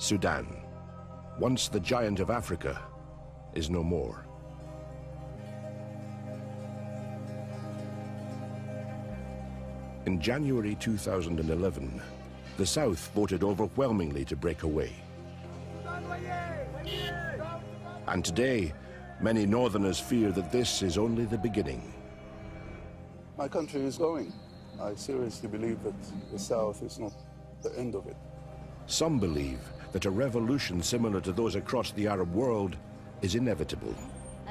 Sudan, once the giant of Africa, is no more. In January 2011, the South voted overwhelmingly to break away. And today, many Northerners fear that this is only the beginning. My country is going. I seriously believe that the South is not the end of it. Some believe that a revolution similar to those across the Arab world is inevitable.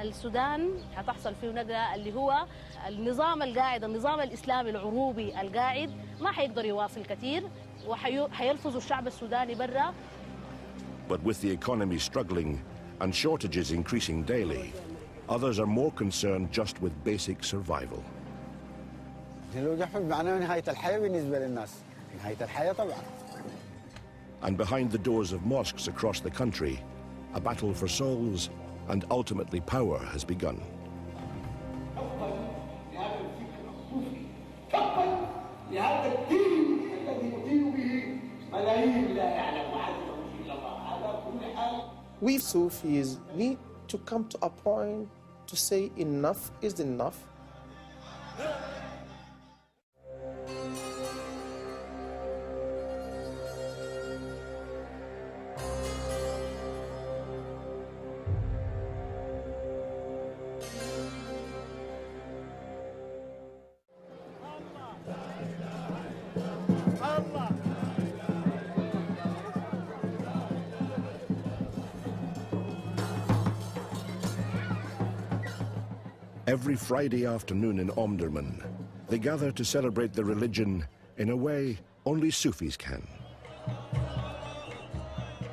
السودان هتحصل فيه نقلة اللي هو النظام القاعد، النظام الإسلامي العروبي القاعد ما حيقدر يواصل كثير وحيلفظوا الشعب السوداني برا. But with the economy struggling and shortages increasing daily, others are more concerned just with basic survival. نهاية الحياة بالنسبة للناس، نهاية الحياة طبعا. And behind the doors of mosques across the country, a battle for souls and ultimately power has begun. We Sufis need to come to a point to say enough is enough. Every Friday afternoon in Omdurman, they gather to celebrate their religion in a way only Sufis can.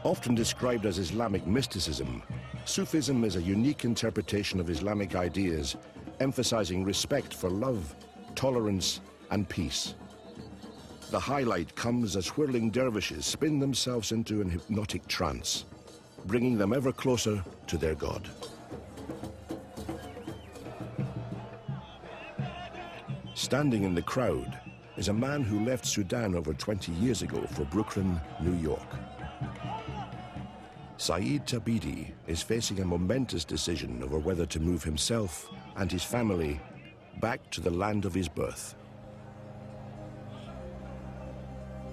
Often described as Islamic mysticism, Sufism is a unique interpretation of Islamic ideas, emphasizing respect for love, tolerance, and peace. The highlight comes as whirling dervishes spin themselves into an hypnotic trance, bringing them ever closer to their God. Standing in the crowd is a man who left Sudan over 20 years ago for Brooklyn, New York. Saeed Tabidi is facing a momentous decision over whether to move himself and his family back to the land of his birth.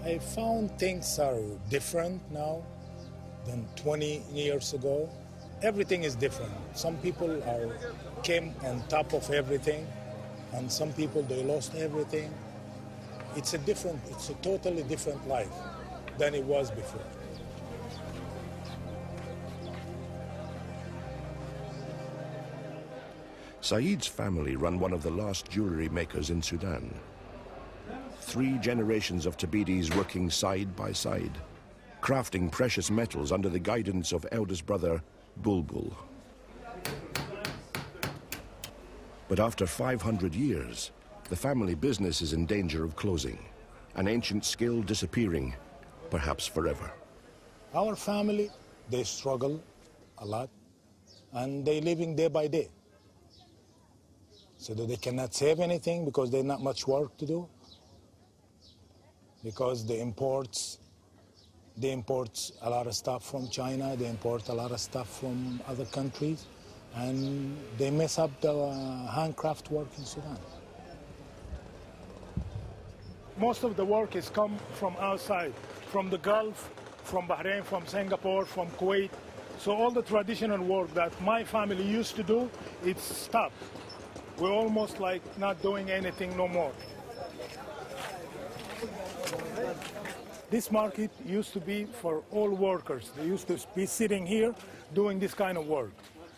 I found things are different now than 20 years ago. Everything is different. Some people came on top of everything, and some people, they lost everything. It's a totally different life than it was before. Saeed's family run one of the last jewelry makers in Sudan. 3 generations of Tabidis working side by side, crafting precious metals under the guidance of eldest brother Bulbul. But after 500 years, the family business is in danger of closing, an ancient skill disappearing, perhaps forever. Our family, they struggle a lot, and they're living day by day. So that they cannot save anything because there's not much work to do. Because they import a lot of stuff from China, they import a lot of stuff from other countries, and they mess up the handcraft work in Sudan. Most of the work has come from outside, from the Gulf, from Bahrain, from Singapore, from Kuwait. So all the traditional work that my family used to do, it's stopped. We're almost like not doing anything no more. This market used to be for all workers. They used to be sitting here doing this kind of work.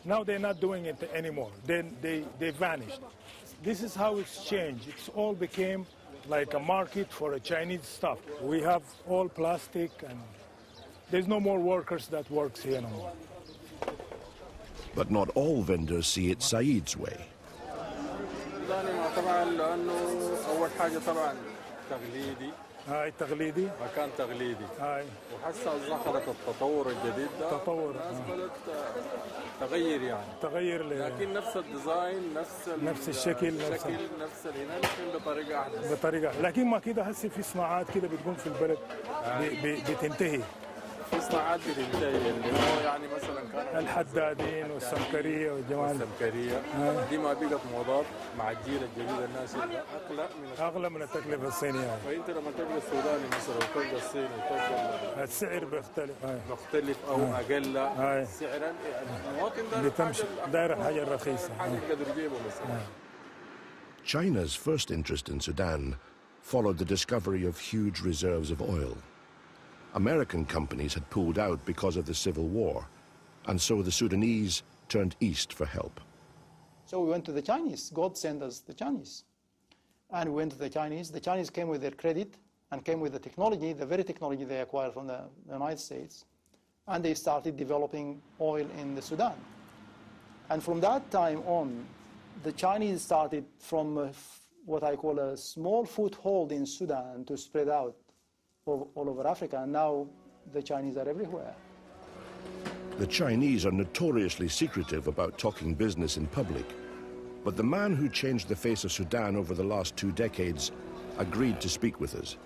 Now they're not doing it anymore. They vanished. This is how it's changed. It's all became like a market for a Chinese stuff. We have all plastic, and there's no more workers that works here no more. But not all vendors see it Saeed's way. هاي تقليدي مكان تقليدي هاي وحسها دخلت التطور الجديد ده تطور الناس بدأت تغير يعني تغير لكن نفس الديزاين نفس الشكل نفس الهنا لكن بطريقه احدث لكن ما كده هسه في صناعات كده بتكون في البلد بتنتهي في صناعات بتنتهي اللي هو يعني مثلا كان الحدادين والسمكريه والجمال السمكريه دي ما بقت موضات مع الجيل الجديد الناس اللي اغلى من التكلفه الصينيه. فانت لما تلقى السوداني مثلا وتلقى الصيني وتلقى السعر بيختلف. مختلف او اقل سعرا المواطن داير الحاجه الرخيصه. حاجه يقدر يجيبه مثلا. China's first interest in Sudan followed the discovery of huge reserves of oil. American companies had pulled out because of the Civil War, and so the Sudanese turned east for help. So we went to the Chinese. God sent us the Chinese. And we went to the Chinese. The Chinese came with their credit and came with the technology, the very technology they acquired from the United States. And they started developing oil in the Sudan. And from that time on, the Chinese started from what I call a small foothold in Sudan to spread out all over Africa. And now the Chinese are everywhere. The Chinese are notoriously secretive about talking business in public. But the man who changed the face of Sudan over the last 2 decades agreed to speak with us.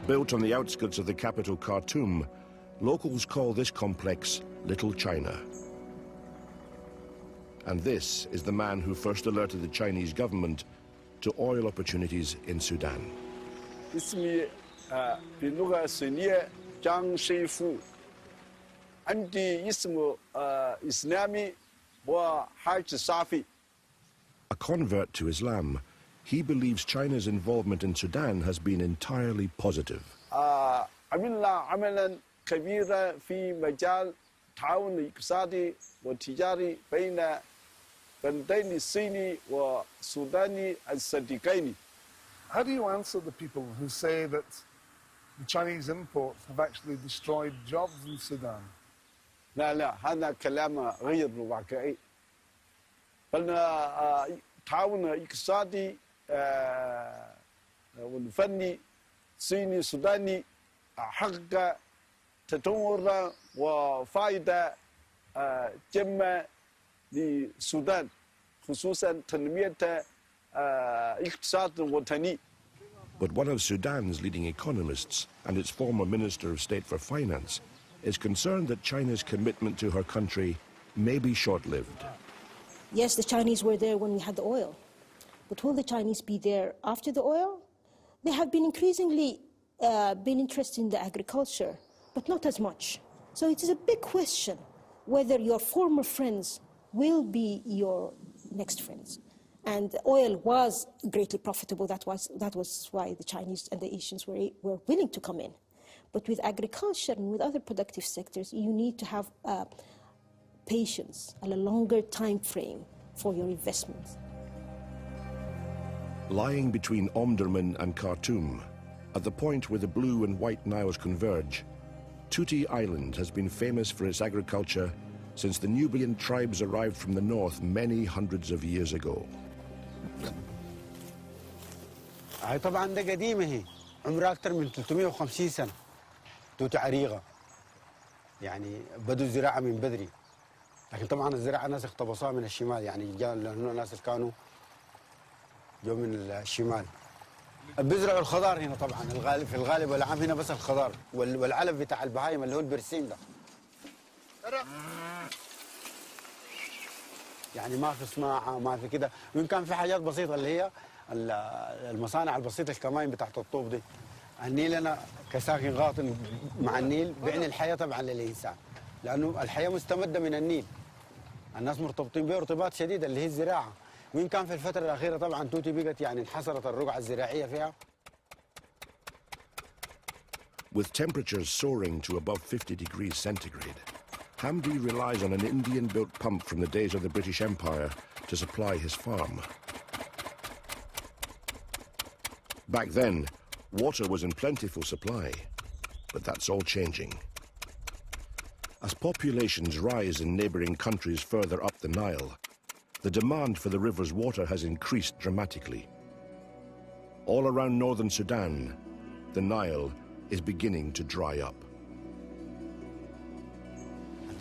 Built on the outskirts of the capital Khartoum, locals call this complex Little China. And this is the man who first alerted the Chinese government to oil opportunities in Sudan. اسمي باللغة الصينية جانغ شيفو. عندي اسم إسلامي وحاج صافي. A convert to Islam, he believes China's involvement in Sudan has been entirely positive. عملنا عملا كبيرا في مجال التعاون الاقتصادي والتجاري بين بلدين الصيني والسوداني الصديقين. How do you answer the people who say that the Chinese imports have actually destroyed jobs in Sudan? لا هذا كلام غير واقعي. بل تعاون اقتصادي والفني صيني سوداني حقق تطور وفائدة جمة للسودان خصوصا تنمية اقتصاد وطني. But one of Sudan's leading economists and its former Minister of State for Finance is concerned that China's commitment to her country may be short-lived. Yes, the Chinese were there when we had the oil. But will the Chinese be there after the oil? They have been increasingly been interested in the agriculture, but not as much. So it is a big question whether your former friends will be your next friends. And oil was greatly profitable. That was why the Chinese and the Asians were willing to come in. But with agriculture and with other productive sectors, you need to have patience and a longer time frame for your investments. Lying between Omdurman and Khartoum, at the point where the blue and white Niles converge, Tuti Island has been famous for its agriculture since the Nubian tribes arrived from the north many hundreds of years ago. هاي طبعا ده قديمة هي عمرها أكثر من 350 سنة. توتة عريقة يعني بدوا الزراعة من بدري، لكن طبعا الزراعة ناس اقتبسوها من الشمال، يعني جاء لأنه الناس اللي كانوا جو من الشمال. بيزرعوا الخضار هنا طبعا في الغالب والعام هنا بس الخضار والعلف بتاع البهايم اللي هو البرسيم ده. يعني ما في صناعة ما في كده، وإن كان في حاجات بسيطة اللي هي المصانع البسيطة الكماين بتاعت الطوب دي. النيل أنا كساكن غاطن مع النيل بعني الحياة طبعا للإنسان، لأنه الحياة مستمدة من النيل. الناس مرتبطين به ارتباط شديد اللي هي الزراعة، وإن كان في الفترة الأخيرة طبعا توتي بقت يعني انحصرت الرقعة الزراعية فيها. With temperatures soaring to above 50 degrees centigrade, Hamdi relies on an Indian-built pump from the days of the British Empire to supply his farm. Back then, water was in plentiful supply, but that's all changing. As populations rise in neighboring countries further up the Nile, the demand for the river's water has increased dramatically. All around northern Sudan, the Nile is beginning to dry up.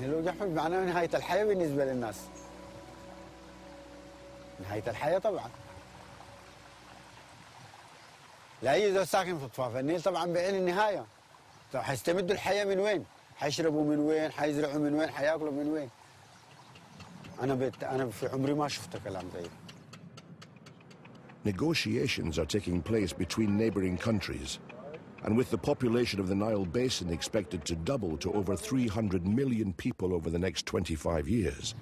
لو جحفل معناه نهاية الحياة بالنسبة للناس. نهاية الحياة طبعا. لا يوجد ساكن في ضفاف النيل طبعا بعين النهاية. طب حيستمدوا الحياة من وين؟ حيشربوا من وين؟ حيزرعوا من وين؟ حياكلوا من وين؟ أنا في عمري ما شفت كلام زي ده. Negotiations are taking place between neighboring countries, and with the population of the Nile Basin expected to double to over 300 million people over the next 25 years,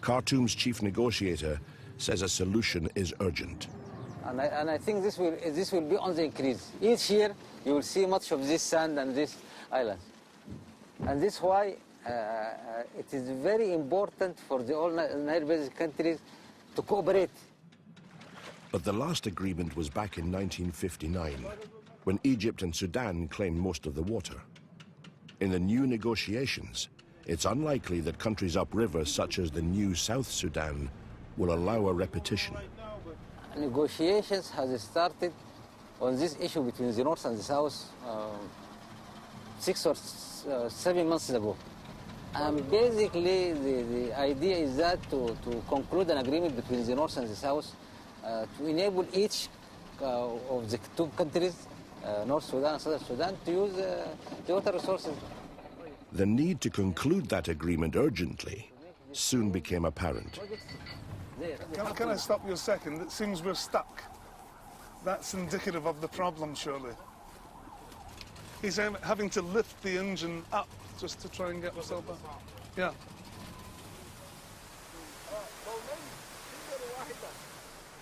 Khartoum's chief negotiator says a solution is urgent. And I think this will be on the increase. Each year you will see much of this sand and this island. And this is why it is very important for the all Nile Basin countries to cooperate. But the last agreement was back in 1959, when Egypt and Sudan claimed most of the water. In the new negotiations, it's unlikely that countries upriver, such as the new South Sudan, will allow a repetition. Negotiations has started on this issue between the North and the South 6 or 7 months ago. And basically the idea is that to conclude an agreement between the North and the South to enable each of the two countries, North Sudan and South Sudan, to use the water resources. The need to conclude that agreement urgently soon became apparent. Can I stop you a second? It seems we're stuck. That's indicative of the problem, surely. He's having to lift the engine up just to try and get myself up. Yeah.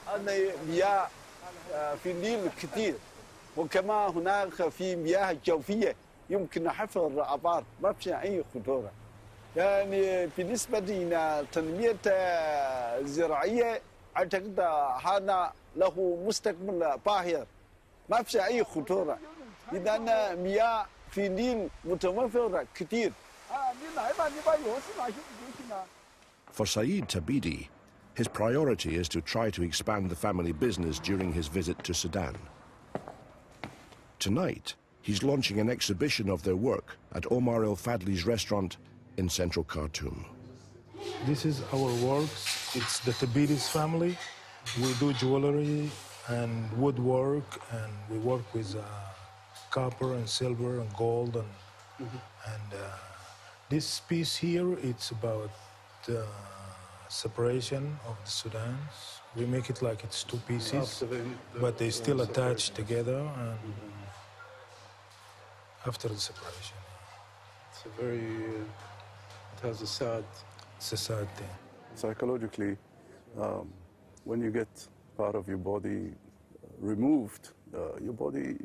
أنا مياه في النيل كثير وكما هناك في مياه جوفية يمكن حفر الآبار ما في أي خطورة. يعني بالنسبة إلى تنمية زراعية أعتقد هذا له مستقبل باهر ما في أي خطورة. إذا مياه في النيل متوفرة كثير. For Saeed Tabidi, his priority is to try to expand the family business during his visit to Sudan. Tonight, he's launching an exhibition of their work at Omar El Fadli's restaurant in central Khartoum. This is our works. It's the Tabidi's family. We do jewelry and woodwork, and we work with copper and silver and gold. And this piece here, it's about separation of the Sudans. We make it like it's two pieces, but they still attached together and after the separation. It's a very, it has a sad... It's a sad thing. Psychologically, when you get part of your body removed, your body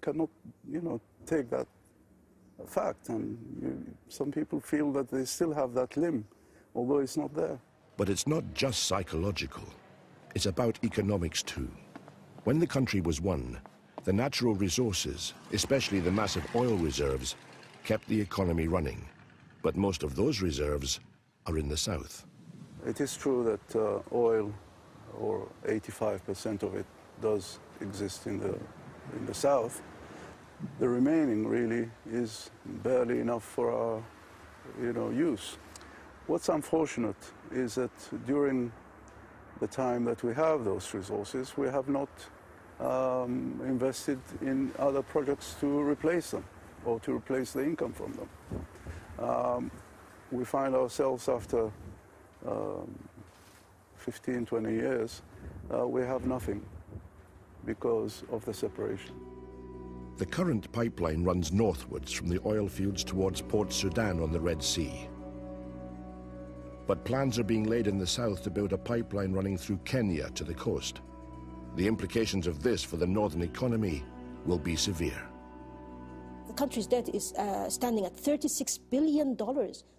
cannot, take that fact. And some people feel that they still have that limb, although it's not there. But it's not just psychological. It's about economics too. When the country was won, the natural resources, especially the massive oil reserves, kept the economy running. But most of those reserves are in the south. It is true that oil, or 85% of it, does exist in the south. The remaining really is barely enough for our, use. What's unfortunate is that during the time that we have those resources, we have not invested in other projects to replace them or to replace the income from them. We find ourselves after 15, 20 years, we have nothing because of the separation. The current pipeline runs northwards from the oil fields towards Port Sudan on the Red Sea. But plans are being laid in the south to build a pipeline running through Kenya to the coast. The implications of this for the northern economy will be severe. The country's debt is standing at $36 billion,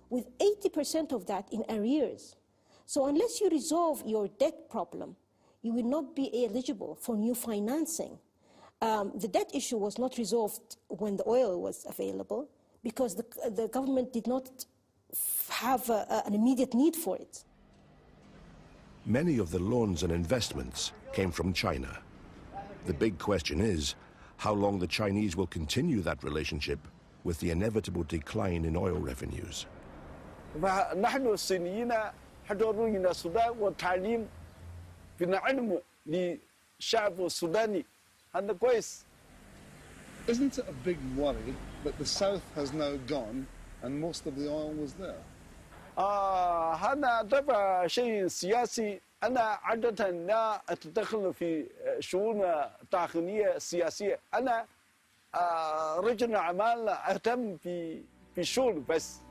with 80% of that in arrears. So unless you resolve your debt problem, you will not be eligible for new financing. The debt issue was not resolved when the oil was available because the government did not have an immediate need for it. Many of the loans and investments came from China. The big question is how long the Chinese will continue that relationship with the inevitable decline in oil revenues. نحن الصينيين حضروا السودان والتعليم بنعلم للشعب السوداني هذا كويس Isn't it a big worry that the south has now gone and most of the oil was there? هذا طبعا شيء سياسي. أنا عادة لا أتدخل في شؤون داخلية سياسية. أنا رجل أعمال أهتم في الشغل بس.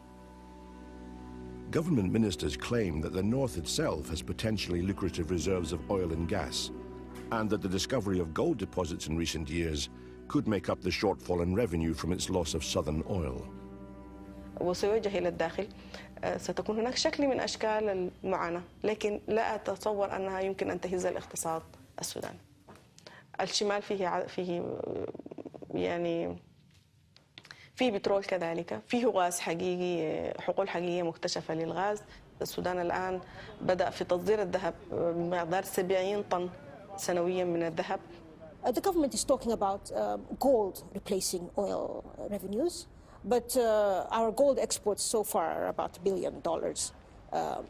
Government ministers claim that the north itself has potentially lucrative reserves of oil and gas, and that the discovery of gold deposits in recent years could make up the shortfall in revenue from its loss of southern oil. وسيوجه إلى الداخل ستكون هناك شكل من أشكال المعاناة، لكن لا أتصور أنها يمكن أن تهز الاقتصاد السوداني. الشمال فيه يعني فيه بترول كذلك، فيه غاز حقيقي، حقول حقيقية مكتشفة للغاز. السودان الآن بدأ في تصدير الذهب بمقدار 70 طن سنويا من الذهب. The government is talking about gold replacing oil revenues, but our gold exports so far are about $1 billion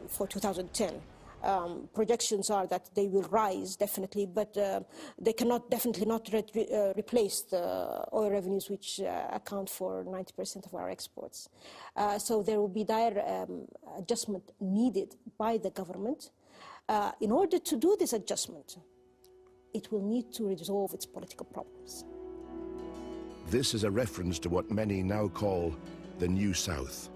for 2010. Projections are that they will rise definitely, but they cannot definitely not replace the oil revenues, which account for 90% of our exports. So there will be dire adjustment needed by the government. In order to do this adjustment, it will need to resolve its political problems. This is a reference to what many now call the New South.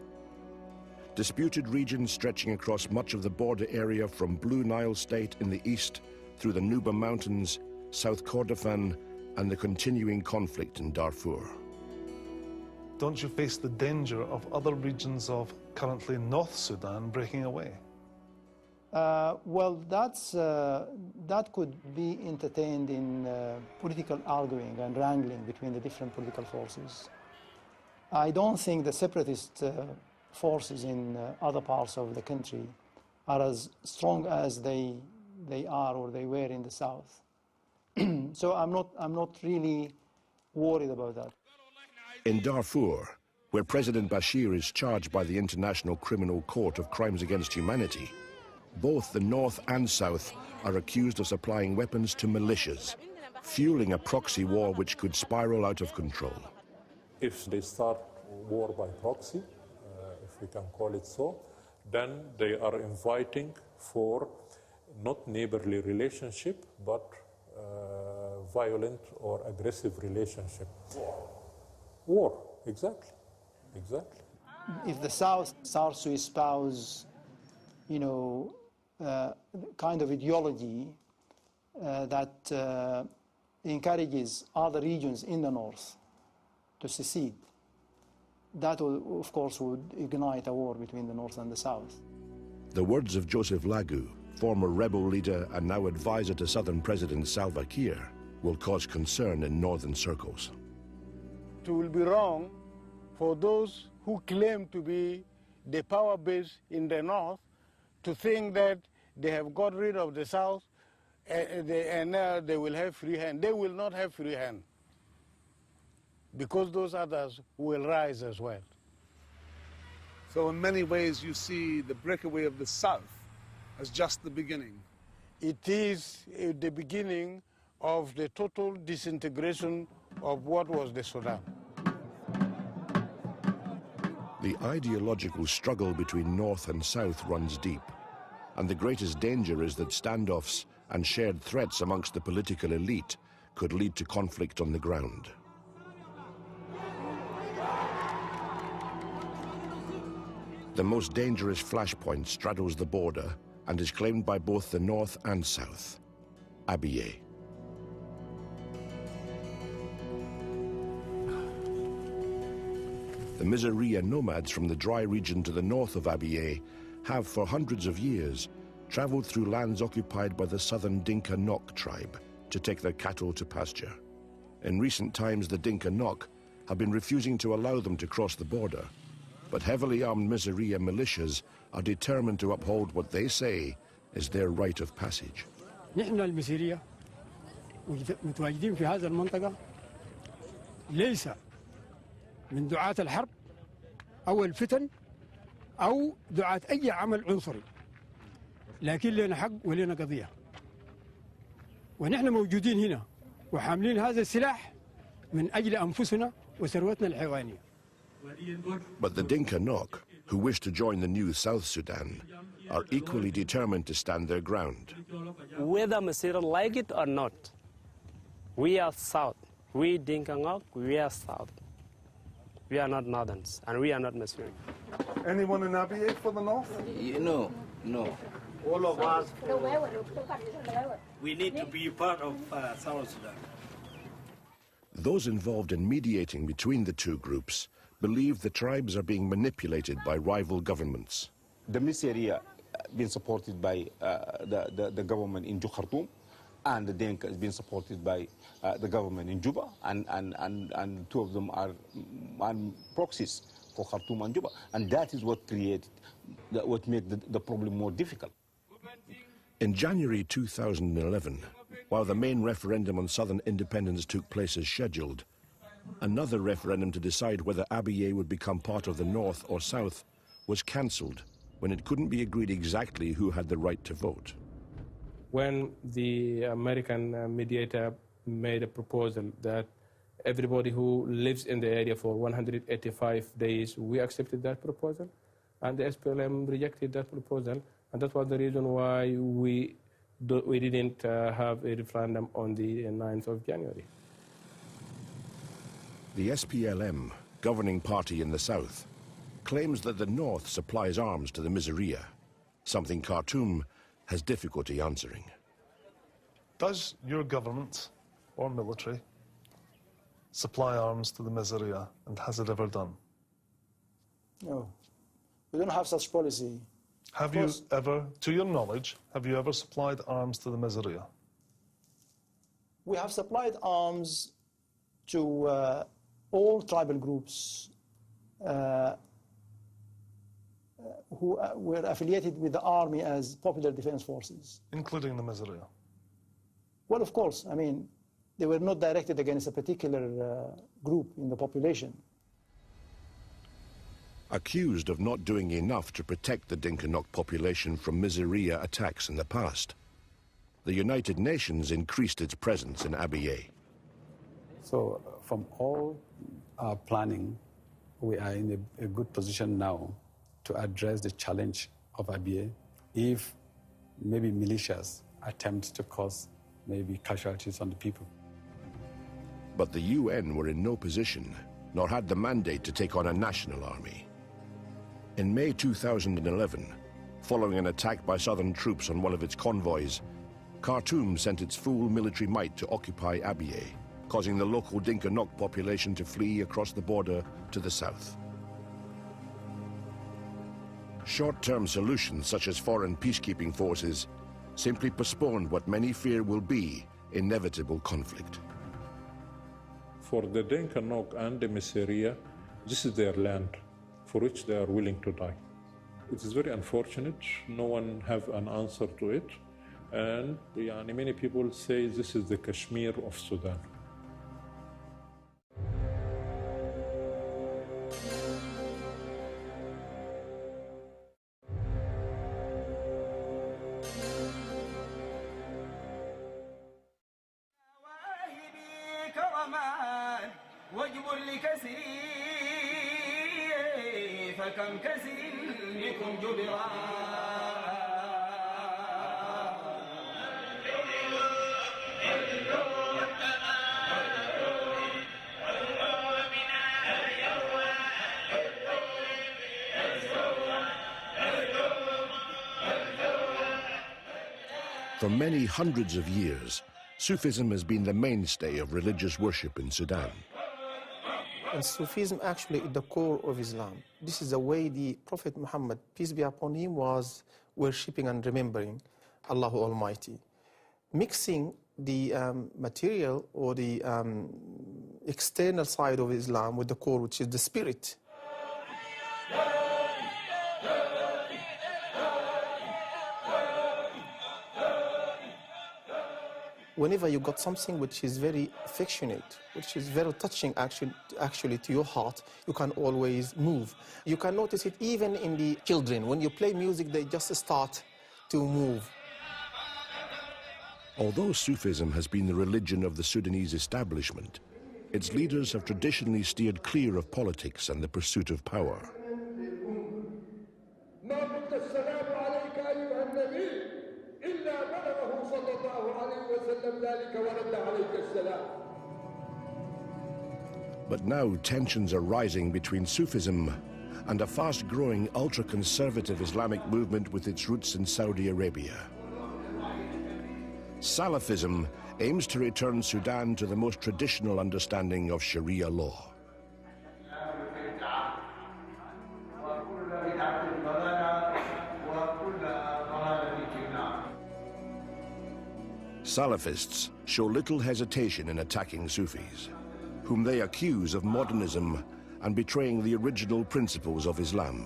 Disputed regions stretching across much of the border area from Blue Nile State in the east through the Nuba Mountains, South Kordofan, and the continuing conflict in Darfur. Don't you face the danger of other regions of currently North Sudan breaking away? Well, that could be entertained in political arguing and wrangling between the different political forces. I don't think the separatist forces in other parts of the country are as strong as they are or they were in the south. So I'm not really worried about that. In Darfur, where President Bashir is charged by the International Criminal Court of Crimes Against Humanity, both the North and South are accused of supplying weapons to militias, fueling a proxy war which could spiral out of control. If they start war by proxy, if we can call it so, then they are inviting for not neighborly relationship, but violent or aggressive relationship. War, exactly. If the South starts to espouse, kind of ideology that encourages other regions in the North to secede, that, of course, would ignite a war between the North and the South. The words of Joseph Lagu, former rebel leader and now advisor to Southern President Salva Kiir, will cause concern in northern circles. It will be wrong for those who claim to be the power base in the North to think that they have got rid of the South and now they will have free hand. They will not have free hand, because those others will rise as well. So in many ways you see the breakaway of the South as just the beginning. It is the beginning of the total disintegration of what was the Sudan. The ideological struggle between North and South runs deep, and the greatest danger is that standoffs and shared threats amongst the political elite could lead to conflict on the ground. The most dangerous flashpoint straddles the border and is claimed by both the North and South, Abyei. The Miseria nomads from the dry region to the north of Abyei have for hundreds of years traveled through lands occupied by the southern Dinka Nok tribe to take their cattle to pasture. In recent times, the Dinka Nok have been refusing to allow them to cross the border, but heavily armed Miseria militias are determined to uphold what they say is their right of passage. نحن المسيرية متواجدين في هذه المنطقة ليس من دعاة الحرب أو الفتن أو دعاة أي عمل عنصري، لكن لنا حق ولنا قضية، ونحن موجودين هنا وحاملين هذا السلاح من أجل أنفسنا وثروتنا الحيوانية. But the Dinka Nok, who wish to join the new South Sudan, are equally determined to stand their ground. Whether Masira like it or not, we are South. We Dinka Nok, we are South. We are not Northerns, and we are not Masira. Anyone in Abyei for the North? No, no. All of us, we need to be part of South Sudan. Those involved in mediating between the two groups believe the tribes are being manipulated by rival governments. The Miss area been supported by the government in Khartoum, and the Dinka has been supported by the government in Juba, and two of them are proxies for Khartoum and Juba, and that is what created, what made the problem more difficult. In January 2011, while the main referendum on southern independence took place as scheduled, another referendum to decide whether Abyei would become part of the North or South was cancelled when it couldn't be agreed exactly who had the right to vote. When the American mediator made a proposal that everybody who lives in the area for 185 days, we accepted that proposal, and the SPLM rejected that proposal, and that was the reason why we didn't have a referendum on the 9th of January. The SPLM, governing party in the south, claims that the north supplies arms to the Miseria, something Khartoum has difficulty answering. Does your government or military supply arms to the Miseria, and has it ever done? No, we don't have such policy. Have you ever, to your knowledge, have you ever supplied arms to the Miseria? We have supplied arms to all tribal groups who were affiliated with the army as Popular Defense Forces. Including the Miseria? Well, of course. I mean, they were not directed against a particular group in the population. Accused of not doing enough to protect the Dinka Nok population from Miseria attacks in the past, the United Nations increased its presence in Abyei. So from all our planning, we are in a good position now to address the challenge of Abyei if maybe militias attempt to cause maybe casualties on the people. But the UN were in no position, nor had the mandate to take on a national army. In May 2011, following an attack by southern troops on one of its convoys, Khartoum sent its full military might to occupy Abyei, causing the local Dinka Nok population to flee across the border to the south. Short-term solutions such as foreign peacekeeping forces simply postponed what many fear will be inevitable conflict. For the Dinka Nok and the Miseria, this is their land, for which they are willing to die. It is very unfortunate. No one have an answer to it. And many people say this is the Kashmir of Sudan. فكم كسر بكم جبرا For many hundreds of years, Sufism has been the mainstay of religious worship in Sudan. And Sufism actually is the core of Islam. This is the way the Prophet Muhammad, peace be upon him, was worshipping and remembering Allah Almighty. Mixing the material or the external side of Islam with the core, which is the spirit. Whenever you got something which is very affectionate, which is very touching actually to your heart, you can always move. You can notice it even in the children. When you play music, they just start to move. Although Sufism has been the religion of the Sudanese establishment, its leaders have traditionally steered clear of politics and the pursuit of power. But now tensions are rising between Sufism and a fast-growing ultra-conservative Islamic movement with its roots in Saudi Arabia. Salafism aims to return Sudan to the most traditional understanding of Sharia law. Salafists show little hesitation in attacking Sufis, whom they accuse of modernism and betraying the original principles of Islam.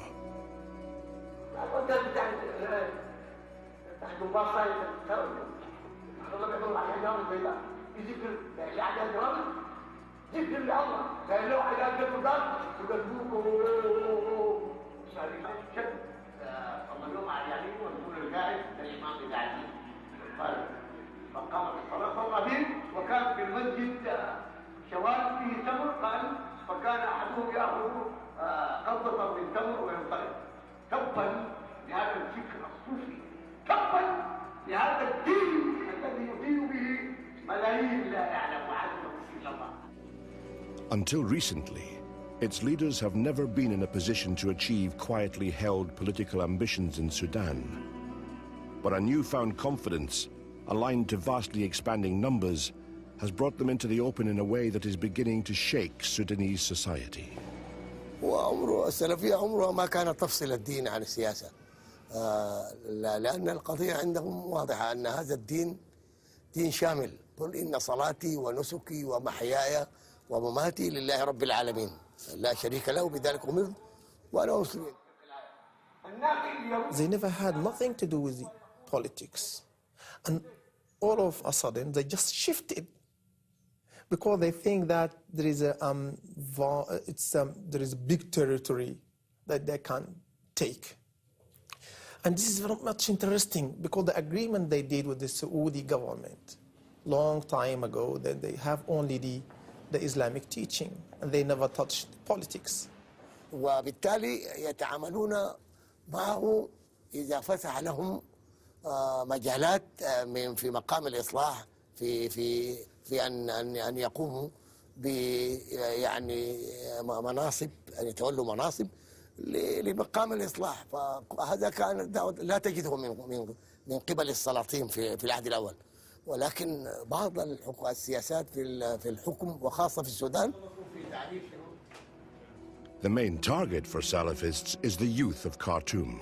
فقامت الصلاة فوق بهم وكان في المسجد شوال فيه تمر قال فكان أحدهم يأخذ قبضة من تمر وينطلق. تبا لهذا الفكر الصوفي، تبا لهذا الدين الذي يدين به ملايين لا يعلم عددهم إلا الله. Until recently, its leaders have never been in a position to achieve quietly held political ambitions in Sudan. But a newfound confidence, aligned to vastly expanding numbers, has brought them into the open in a way that is beginning to shake Sudanese society. وعمره السلفية عمرها ما كانت تفصل الدين عن السياسة، لأن القضية عندهم واضحة أن هذا الدين دين شامل. قل إن صلاتي ونسكي ومحياي ومماتي لله رب العالمين لا شريك له بذلك أمرت وأنا مسلم. They never had nothing to do with the politics. And all of a sudden, they just shifted because they think that there is there is a big territory that they can take. And this is very much interesting because the agreement they did with the Saudi government long time ago, that they have only the Islamic teaching and they never touched politics. وبالتالي يتعاملون معه إذا فتح لهم مجالات في مقام الإصلاح في أن يقوموا ب يعني مناصب، أن يتولوا مناصب لمقام الإصلاح. فهذا كان لا تجده من قبل السلاطين في العهد الأول، ولكن بعض السياسات في الحكم وخاصة في السودان. The main target for Salafists is the youth of Khartoum,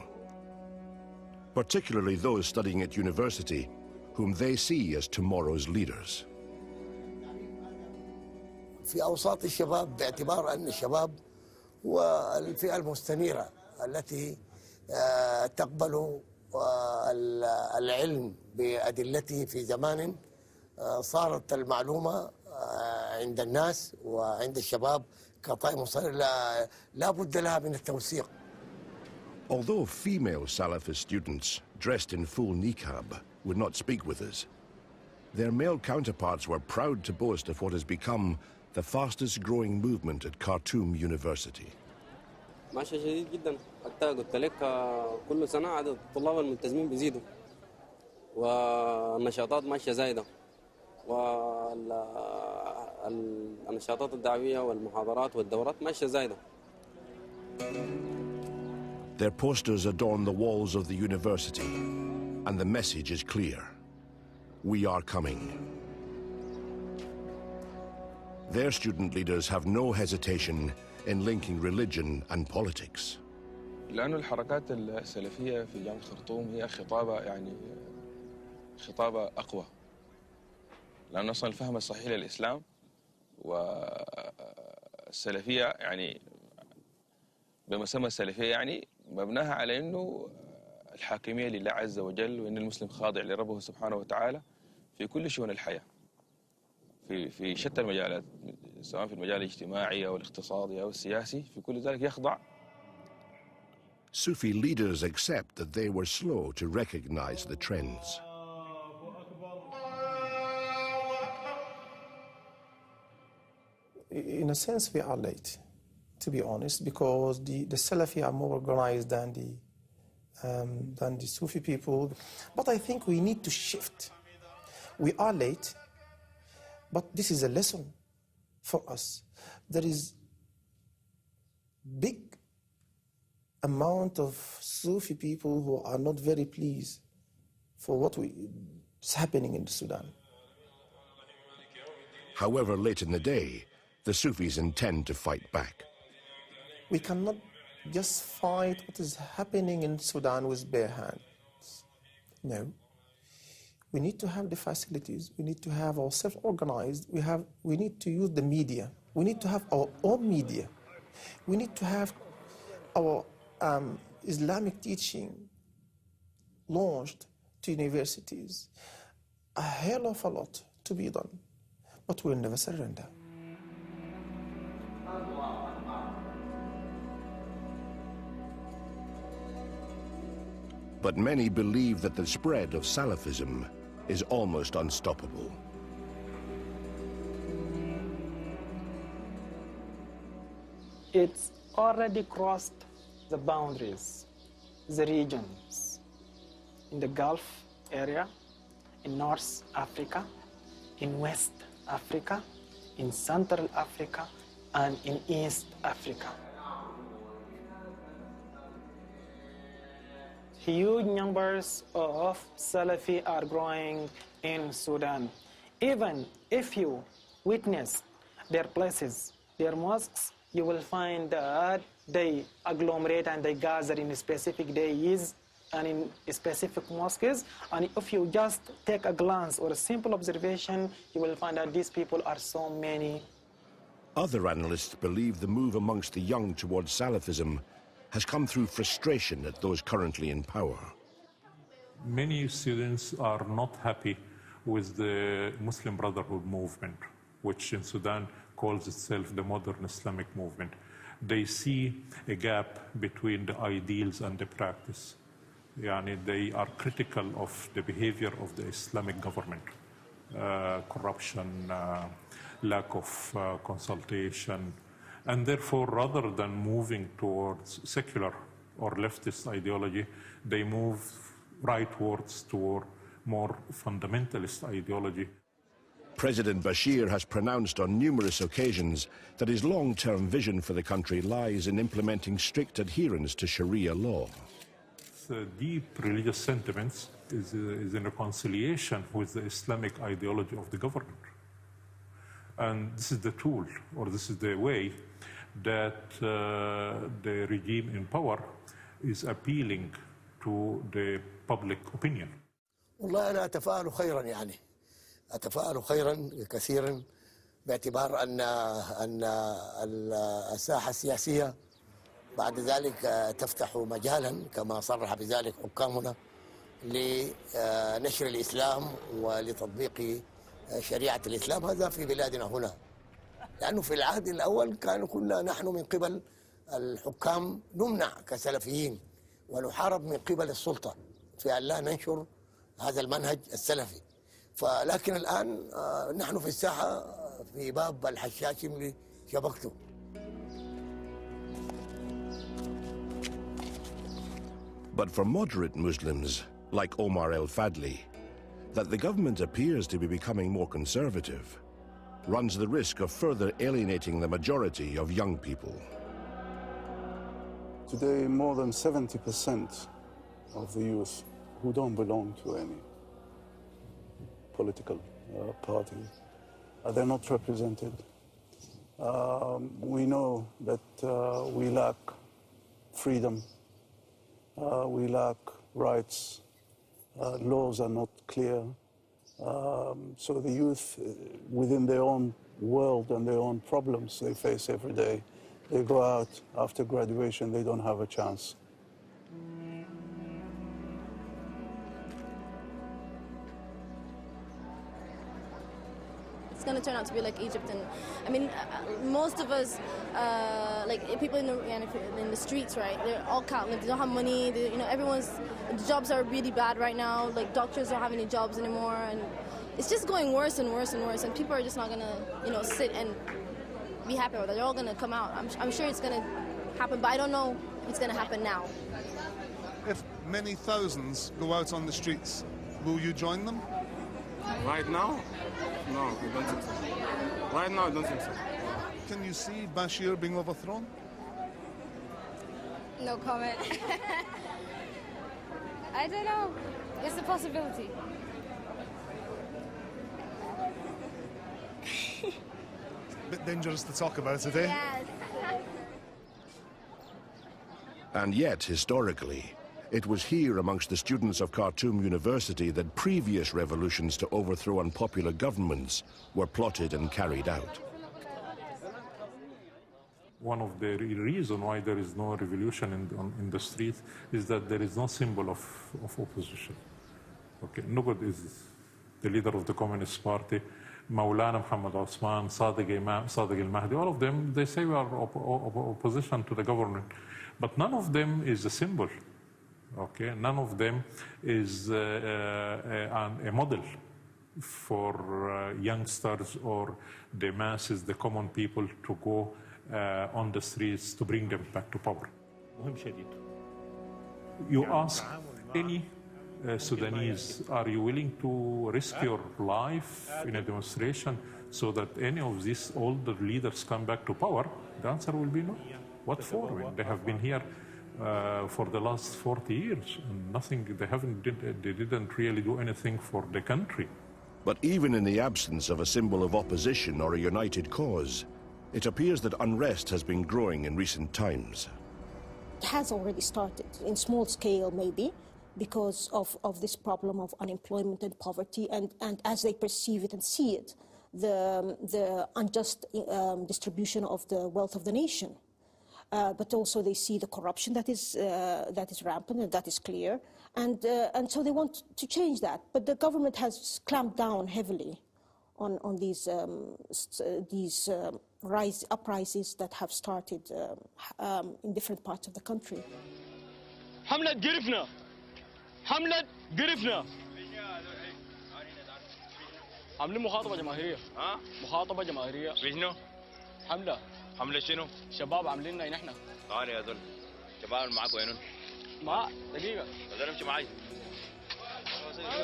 particularly those studying at university, whom they see as tomorrow's leaders. في أوساط الشباب باعتبار أن الشباب هو الفئة المستنيرة التي تقبل العلم بأدلته في زمان صارت المعلومة عند الناس وعند الشباب كطائم مصير لا بد لها من التوثيق. Although female Salafist students dressed in full niqab would not speak with us, their male counterparts were proud to boast of what has become the fastest growing movement at Khartoum University. ماشي شديد جدا، حتى قلت لك كل سنة عدد الطلاب الملتزمين بيزيدوا والنشاطات ماشية زايدة والنشاطات الدعوية والمحاضرات والدورات ماشية زايدة. Their posters adorn the walls of the university, and the message is clear: we are coming. Their student leaders have no hesitation in linking religion and politics. لأن الحركات السلفية في جامعة خرطوم هي خطابة أقوى، لأن أصلا الفهم الصحيح للإسلام والسلفية بمسمى السلفية مبناها على أنه الحاكمية لله عز وجل، وأن المسلم خاضع لربه سبحانه وتعالى في كل شؤون الحياة في شتى المجالات، سواء في المجال الاجتماعي أو الاقتصادي أو السياسي، في كل ذلك يخضع. Sufi leaders accept that they were slow to recognize the trends. in a sense, we are late, to be honest, because the Salafi are more organized than the Sufi people. But I think we need to shift. We are late, but this is a lesson for us. There is big amount of Sufi people who are not very pleased for what is happening in Sudan. However, late in the day, the Sufis intend to fight back. We cannot just fight what is happening in Sudan with bare hands. No. We need to have the facilities. We need to have ourselves organized. We need to use the media. We need to have our own media. We need to have our Islamic teaching launched to universities. A hell of a lot to be done, but we'll never surrender. But many believe that the spread of Salafism is almost unstoppable. It's already crossed the boundaries, the regions, in the Gulf area, in North Africa, in West Africa, in Central Africa, and in East Africa. Huge numbers of Salafi are growing in Sudan. Even if you witness their places, their mosques, you will find that they agglomerate and they gather in specific days and in specific mosques. And if you just take a glance or a simple observation, you will find that these people are so many. Other analysts believe the move amongst the young towards Salafism has come through frustration at those currently in power. Many students are not happy with the Muslim Brotherhood movement, which in Sudan calls itself the modern Islamic movement. They see a gap between the ideals and the practice. They are critical of the behavior of the Islamic government, corruption, lack of consultation, and therefore, rather than moving towards secular or leftist ideology, they move rightwards toward more fundamentalist ideology. President Bashir has pronounced on numerous occasions that his long-term vision for the country lies in implementing strict adherence to Sharia law. Deep religious sentiments is in reconciliation with the Islamic ideology of the government. And this is the tool, or this is the way that the regime in power is appealing to the public opinion. والله أنا أتفائل خيرا يعني أتفائل خيرا كثيرا باعتبار أن الساحة السياسية بعد ذلك تفتح مجالا كما صرح بذلك حكامنا لنشر الإسلام ولتطبيق شريعة الإسلام هذا في بلادنا هنا لأنه في العهد الأول كنا نحن من قبل الحكام نمنع كسلفيين ونحارب من قبل السلطة في أن لا ننشر هذا المنهج السلفي لكن الآن نحن في الساحة في باب الحشاش اللي شبكته. But for moderate Muslims, like Omar El-Fadli, that the government appears to be becoming more conservative runs the risk of further alienating the majority of young people. Today, more than 70% of the youth who don't belong to any political party, they're not represented. We know that we lack freedom, we lack rights, laws are not clear. So the youth, within their own world and their own problems they face every day, they go out after graduation, they don't have a chance. It's going to turn out to be like Egypt, and I mean, most of us, like people in the streets, right? They're all countless. They don't have money. Everyone's the jobs are really bad right now. Like doctors don't have any jobs anymore, and it's just going worse and worse and worse. And people are just not going to, sit and be happy about that. They're all going to come out. I'm sure it's going to happen, but I don't know if it's going to happen now. If many thousands go out on the streets, will you join them? Right now? No, I don't think so. Right now, I don't think so. Can you see Bashir being overthrown? No comment. I don't know. It's a possibility. Bit dangerous to talk about it, eh? Yes. And yet, historically, it was here amongst the students of Khartoum University that previous revolutions to overthrow unpopular governments were plotted and carried out. One of the reasons why there is no revolution in the streets is that there is no symbol of opposition. Okay, nobody is the leader of the Communist Party, Maulana Muhammad Osman, Sadiq al-Mahdi, all of them, they say we are opposition to the government. But none of them is a symbol. Okay, none of them is a model for youngsters or the masses, the common people, to go on the streets to bring them back to power. You ask any Sudanese, are you willing to risk your life in a demonstration so that any of these older leaders come back to power? The answer will be no. What for? I mean, they have been here for the last 40 years, and nothing. They didn't really do anything for the country. But even in the absence of a symbol of opposition or a united cause, it appears that unrest has been growing in recent times. It has already started, in small scale maybe, because of this problem of unemployment and poverty, and as they perceive it and see it, the unjust distribution of the wealth of the nation. But also they see the corruption that is rampant, and that is clear, and so they want to change that. But the government has clamped down heavily on these uprisings that have started in different parts of the country. حملة قرفنا حملة قرفنا عاملين مخاطبة جماهيرية مخاطبة جماهيرية شنو؟ حملة شنو؟ شباب عاملين لنا نحن تعال يا ذل شباب معك وينهم؟ ما دقيقة هذول امشي معي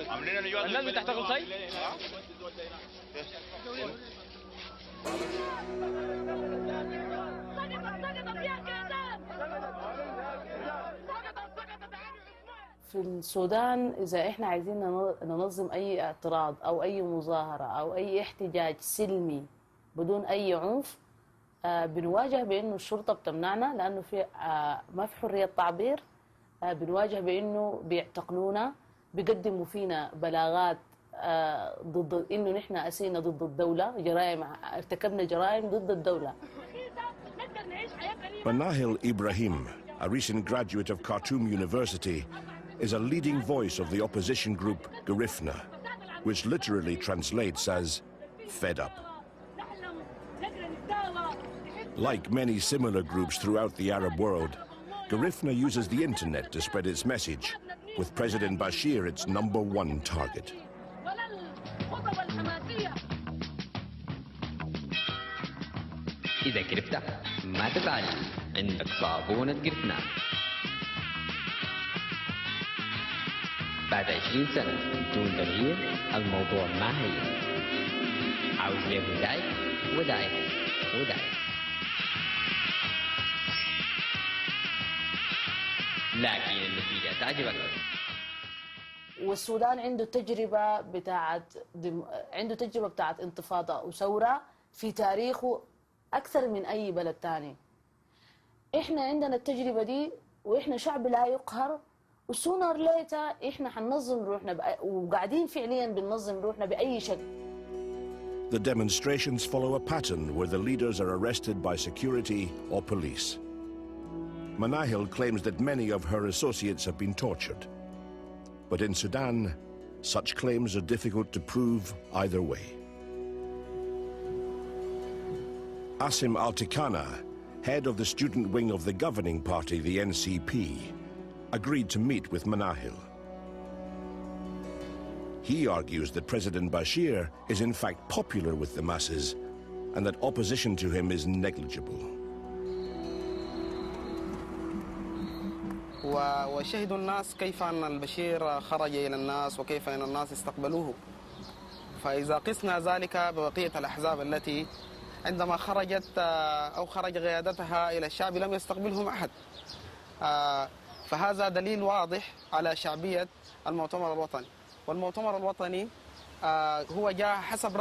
عاملين لنا الناس بتحتفل طيب؟ في السودان إذا إحنا عايزين ننظم أي اعتراض أو أي مظاهرة أو أي احتجاج سلمي بدون أي عنف بنواجه بأنه الشرطة بتمنعنا لأنه في ما في حرية تعبير بنواجه بأنه بيعتقلونا بيقدموا فينا بلاغات ضد إنه نحن أسينا ضد الدولة جرائم ارتكبنا جرائم ضد الدولة. Manahil Ibrahim, a recent graduate of Khartoum University, is a leading voice of the opposition group Garifna, which literally translates as fed up. Like many similar groups throughout the Arab world, Garifna uses the internet to spread its message, with President Bashir its #1 target. إذا قرفت ما تزعل عندك صابونة قرفنا. بعد 20 سنة بدون تغيير الموضوع ما هي. عاوز ليه وداعي وداعي وداعي. لكن النتيجة تعجبك. والسودان عنده تجربة بتاعت انتفاضة وثورة في تاريخه أكثر من أي بلد تاني. إحنا عندنا التجربة دي وإحنا شعب لا يقهر وسونر ليتا إحنا حننظم روحنا وقاعدين فعليا بننظم روحنا بأي شكل. The demonstrations follow a pattern where the leaders are arrested by security or police. Manahil claims that many of her associates have been tortured. But in Sudan, such claims are difficult to prove either way. Asim Altikana, head of the student wing of the governing party, the NCP, agreed to meet with Manahil. He argues that President Bashir is in fact popular with the masses and that opposition to him is negligible. وشهدوا الناس كيف أن البشير خرج إلى الناس وكيف أن الناس استقبلوه. فإذا قسنا ذلك ببقية الأحزاب التي عندما خرجت أو خرج قيادتها إلى الشعب لم يستقبلهم أحد، فهذا دليل واضح على شعبية المؤتمر الوطني. والمؤتمر الوطني هو جاء حسب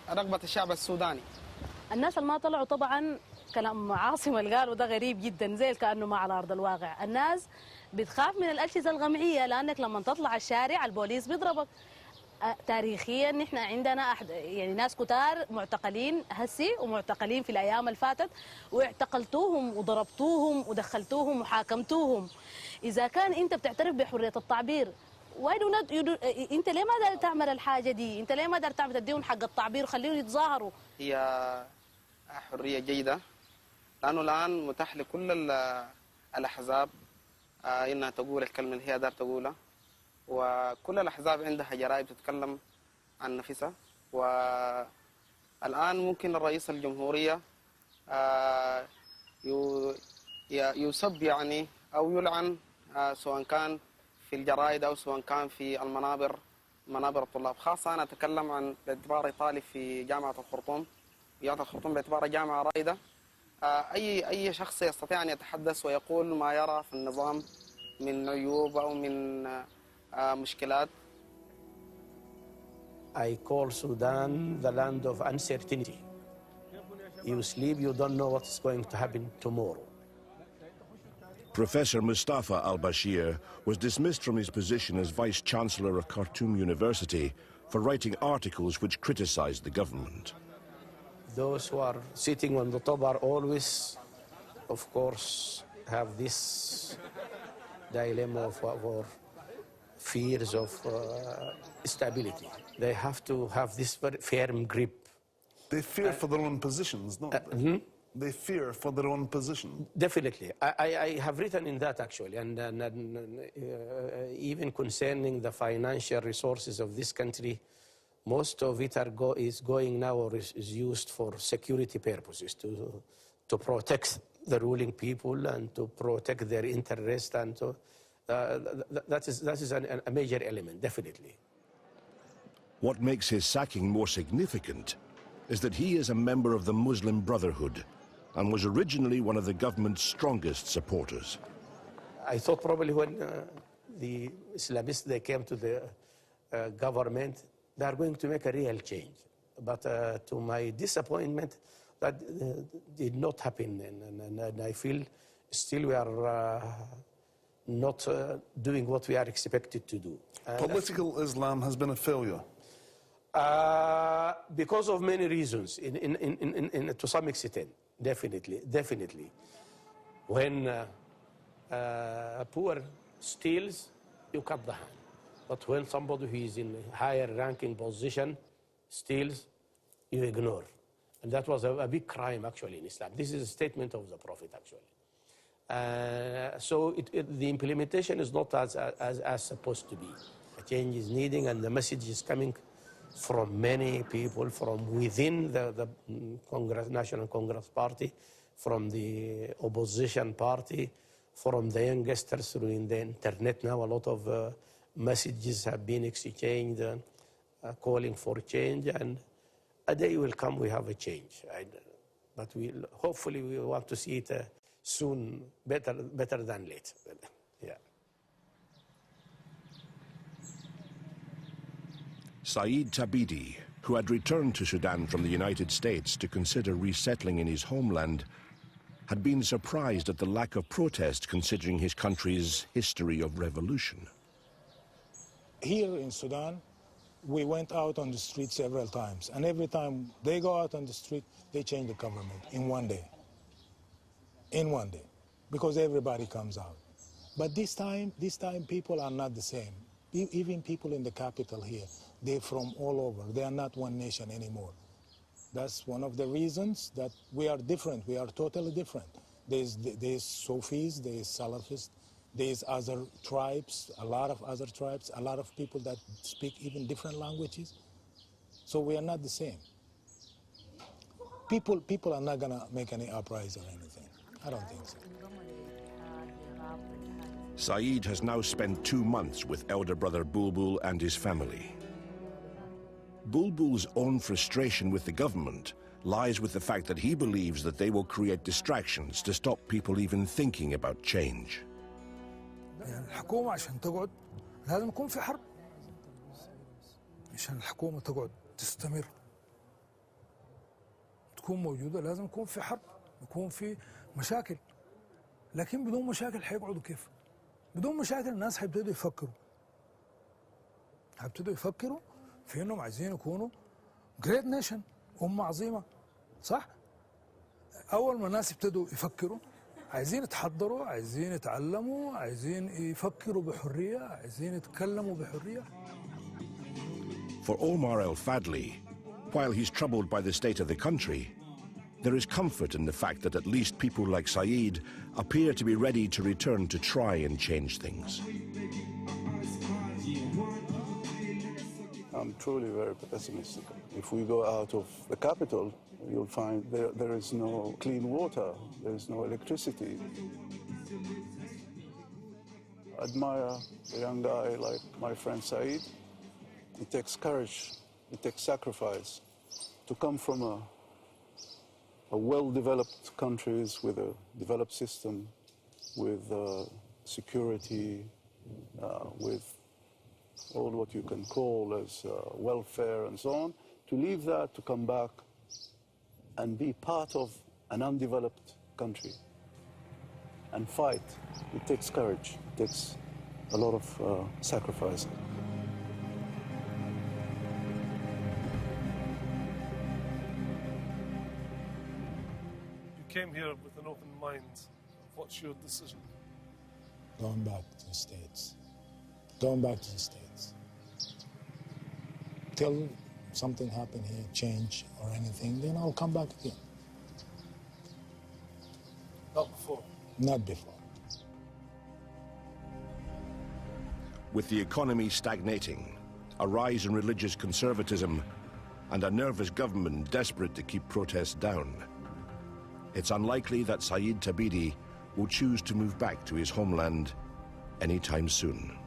رغبة الشعب السوداني. الناس اللي ما طلعوا طبعا كلام عاصم اللي قالوا ده غريب جدا، زي كأنه ما على أرض الواقع. الناس بتخاف من الأجهزة الغمعية لأنك لما تطلع الشارع البوليس بيضربك. تاريخيا نحن عندنا يعني ناس كتار معتقلين هسي ومعتقلين في الأيام اللي فاتت، واعتقلتوهم وضربتوهم ودخلتوهم وحاكمتوهم. إذا كان أنت بتعترف بحرية التعبير، انت ليه ما قادر تعمل الحاجه دي؟ انت ليه ما قادر تعمل تديهم حق التعبير وخليهم يتظاهروا؟ هي حريه جيده لانه الان متاح لكل الاحزاب انها تقول الكلمه اللي هي دار تقولها، وكل الاحزاب عندها جرائد تتكلم عن نفسها. والان ممكن الرئيس الجمهوريه يسب يعني او يلعن سواء كان في الجرائد أو سواء كان في منابر الطلاب. خاصة أنا أتكلم عن باعتباري طالب في جامعة الخرطوم. جامعة الخرطوم باعتبارها جامعة رائدة، أي شخص يستطيع أن يتحدث ويقول ما يرى في النظام من عيوب أو من مشكلات. I call Sudan the land of uncertainty. You sleep, you don't know what's going to happen tomorrow. Professor Mustafa al-Bashir was dismissed from his position as Vice-Chancellor of Khartoum University for writing articles which criticized the government. Those who are sitting on the top are always, of course, have this dilemma or fears of stability. They have to have this very firm grip. They fear for their own positions, don't they? They fear for their own position. Definitely. I have written in that, actually, and even concerning the financial resources of this country, most of it is going now or is used for security purposes, to protect the ruling people and to protect their interest, and to, that is a major element, definitely. What makes his sacking more significant is that he is a member of the Muslim Brotherhood and was originally one of the government's strongest supporters. I thought probably when the Islamists, they came to the government, they are going to make a real change. But to my disappointment, that did not happen. And I feel still we are not doing what we are expected to do. Political Islam has been a failure. Because of many reasons, to some extent. Definitely. When a poor steals, you cut the hand. But when somebody who is in a higher ranking position steals, you ignore. And that was a big crime, actually, in Islam. This is a statement of the Prophet, actually. So the implementation is not as supposed to be. A change is needing, and the message is coming from many people, from within the National Congress Party, from the opposition party, from the youngsters through the internet. Now a lot of messages have been exchanged calling for change, and a day will come we have a change. But hopefully we want to see it soon, better than late. Yeah. Saeed Tabidi, who had returned to Sudan from the United States to consider resettling in his homeland, had been surprised at the lack of protest considering his country's history of revolution. Here in Sudan, we went out on the street several times, and every time they go out on the street, they change the government in one day. In one day, because everybody comes out. But this time people are not the same. Even people in the capital here, they're from all over. They are not one nation anymore. That's one of the reasons that we are different. We are totally different. There's Sufis, there's Salafists, there's other tribes, a lot of other tribes, a lot of people that speak even different languages. So we are not the same. people are not going to make any uprising or anything. I don't think so. Saeed has now spent 2 months with elder brother Bulbul and his family. Bulbul's own frustration with the government lies with the fact that he believes that they will create distractions to stop people even thinking about change. يعني الحكومة عشان تقعد لازم يكون في حرب. عشان الحكومة تقعد تستمر تكون موجودة لازم يكون في حرب، يكون في مشاكل. لكن بدون مشاكل حيقعدوا كيف؟ بدون مشاكل الناس حيبتدوا يفكروا في انهم عايزين يكونوا great nation، أمة عظيمة، صح؟ أول ما الناس يبتدوا يفكروا عايزين يتحضروا، عايزين يتعلموا، عايزين يفكروا بحرية، عايزين يتكلموا بحرية. For Omar El-Fadli, while he's troubled by the state of the country, there is comfort in the fact that at least people like Saeed appear to be ready to return to try and change things. I'm truly very pessimistic. If we go out of the capital, you'll find there is no clean water, there is no electricity. I admire a young guy like my friend Saeed. It takes courage, it takes sacrifice to come from a well-developed countries with a developed system, with security, with all what you can call as welfare and so on, to leave that, to come back and be part of an undeveloped country and fight. It takes courage, it takes a lot of sacrifice. You came here with an open mind. What's your decision? Going back to the States. Going back to the States. Till something happen here, change or anything, then I'll come back again. Not before? Not before. With the economy stagnating, a rise in religious conservatism, and a nervous government desperate to keep protests down, it's unlikely that Saeed Tabidi will choose to move back to his homeland anytime soon.